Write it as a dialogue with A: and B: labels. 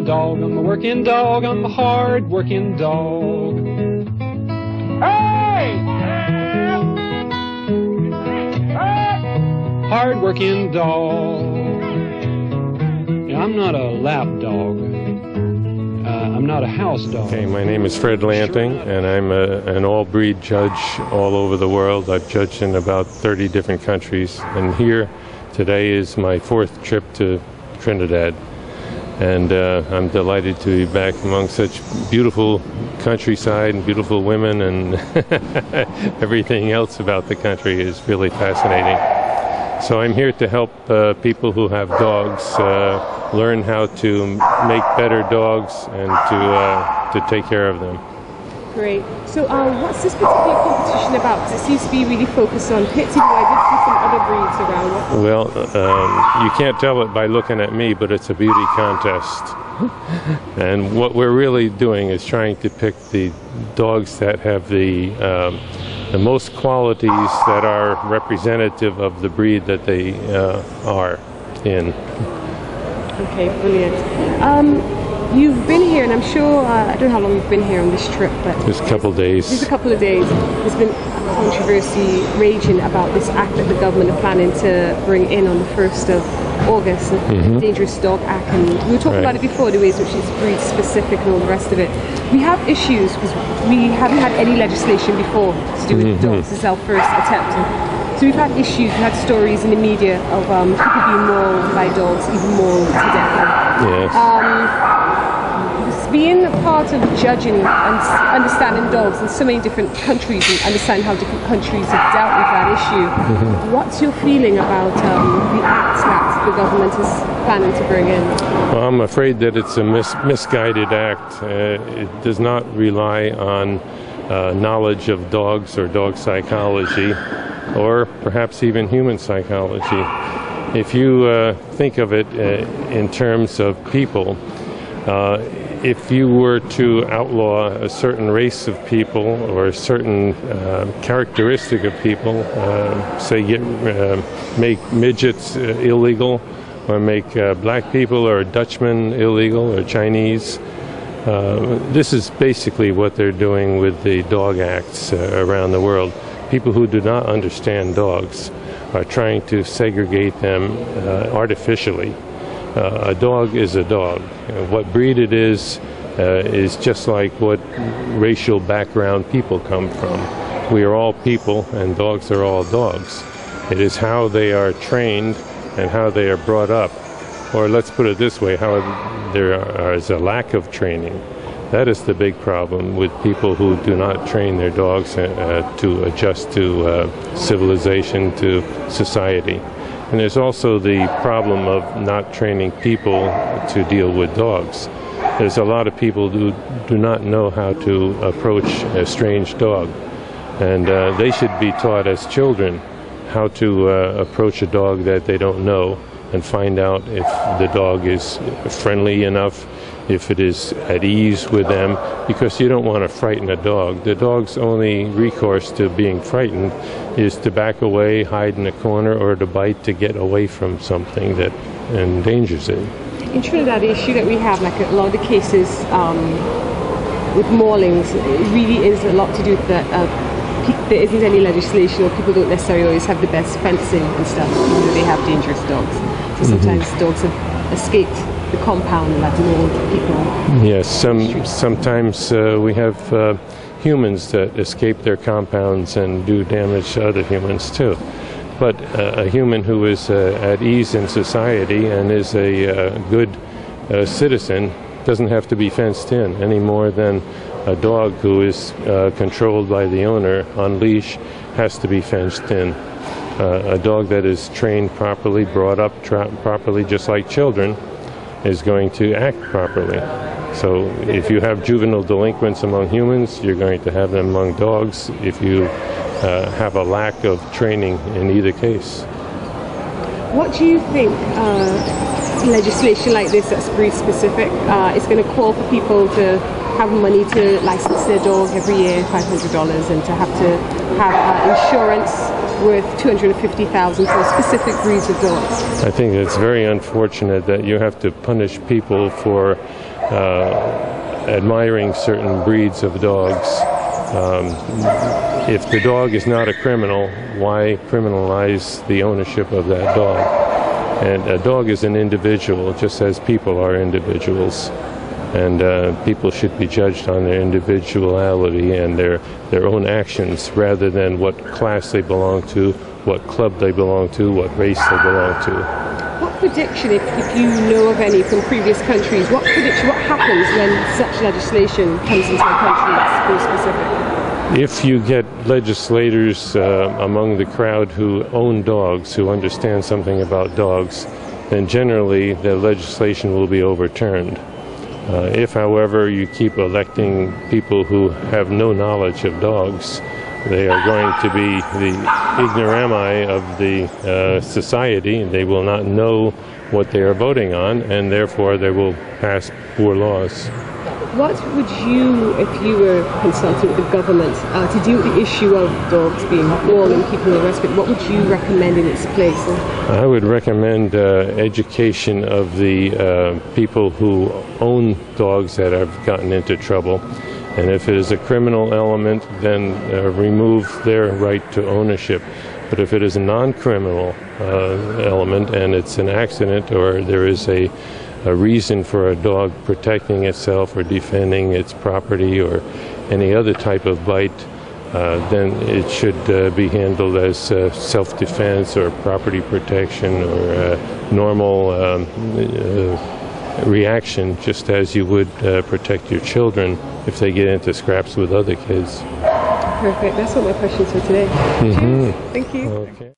A: dog, I'm a working dog, I'm a hard working dog. Hey! Hard working dog. Yeah, I'm not a lap dog. I'm not a house dog.
B: Okay, my name is Fred Lanting, and I'm an all-breed judge all over the world. I've judged in about 30 different countries, and here today is my 4th trip to Trinidad. And I'm delighted to be back among such beautiful countryside and beautiful women, and everything else about the country is really fascinating. So I'm here to help people who have dogs learn how to make better dogs and to take care of them.
C: Great. So what's this particular competition about? Because it seems to be really focused on pits. Even though I did see some other breeds around.
B: Well, you can't tell it by looking at me, but it's a beauty contest. And what we're really doing is trying to pick the dogs that have the most qualities that are representative of the breed that they are in.
C: Okay, brilliant. You've been here, and I'm sure, I don't know how long you've been here on this trip, but...
B: Just a couple of days.
C: Just a couple of days. There's been a controversy raging about this act that the government are planning to bring in on the 1st of August, the Dangerous Dog Act, and we were talking about it before, the ways which it's breed specific and all the rest of it. We have issues because we haven't had any legislation before to do with dogs. This is our first attempt. So we've had issues, we've had stories in the media of people being mauled by dogs, even mauled to death.
B: Yes.
C: Being a part of judging and understanding dogs in so many different countries and understanding how different countries have dealt with that issue, what's your feeling about the act that the government is planning to bring in?
B: Well, I'm afraid that it's a misguided act. It does not rely on knowledge of dogs or dog psychology, or perhaps even human psychology. If you think of it in terms of people, if you were to outlaw a certain race of people or a certain characteristic of people, say make midgets illegal, or make black people or Dutchmen illegal or Chinese, this is basically what they're doing with the dog acts around the world. People who do not understand dogs are trying to segregate them artificially. A dog is a dog. What breed it is just like what racial background people come from. We are all people, and dogs are all dogs. It is how they are trained and how they are brought up. Or let's put it this way, how there is a lack of training. That is the big problem with people who do not train their dogs to adjust to civilization, to society. And there's also the problem of not training people to deal with dogs. There's a lot of people who do not know how to approach a strange dog. And they should be taught as children how to approach a dog that they don't know and find out if the dog is friendly enough, if it is at ease with them, because you don't want to frighten a dog. The dog's only recourse to being frightened is to back away, hide in a corner, or to bite to get away from something that endangers it.
C: In Trinidad, the issue that we have, like a lot of the cases with maulings, it really is a lot to do with that there isn't any legislation, or people don't necessarily always have the best fencing and stuff, even though they have dangerous dogs. So sometimes dogs have escaped the compound and have mauled people.
B: Yes, sometimes we have humans that escape their compounds and do damage to other humans too. But a human who is at ease in society and is a good citizen doesn't have to be fenced in any more than a dog who is controlled by the owner on leash has to be fenced in. A dog that is trained properly, brought up properly, just like children, is going to act properly. So if you have juvenile delinquents among humans, you're going to have them among dogs if you have a lack of training in either case.
C: What do you think legislation like this that's breed specific is going to call for people to have money to license their dog every year, $500, and to have insurance worth $250,000 for specific breeds of dogs?
B: I think it's very unfortunate that you have to punish people for admiring certain breeds of dogs. If the dog is not a criminal, why criminalize the ownership of that dog? And a dog is an individual, just as people are individuals. And people should be judged on their individuality and their own actions rather than what class they belong to, what club they belong to, what race they belong to.
C: What prediction, if you know of any from previous countries, what happens when such legislation comes into a country that's more specific?
B: If you get legislators among the crowd who own dogs, who understand something about dogs, then generally the legislation will be overturned. If, however, you keep electing people who have no knowledge of dogs, they are going to be the ignoramus of the society. They will not know what they are voting on, and therefore they will pass poor laws.
C: What would you, if you were consulting with the government to deal with the issue of dogs being born and keeping the respite, what would you recommend in its place?
B: I would recommend education of the people who own dogs that have gotten into trouble. And if it is a criminal element, then remove their right to ownership. But if it is a non-criminal element and it's an accident, or there is a reason for a dog protecting itself or defending its property or any other type of bite, then it should be handled as self-defense or property protection or normal reaction, just as you would protect your children if they get into scraps with other kids.
C: Perfect. That's all my questions for today.
B: Mm-hmm.
C: Thank you.
B: Okay.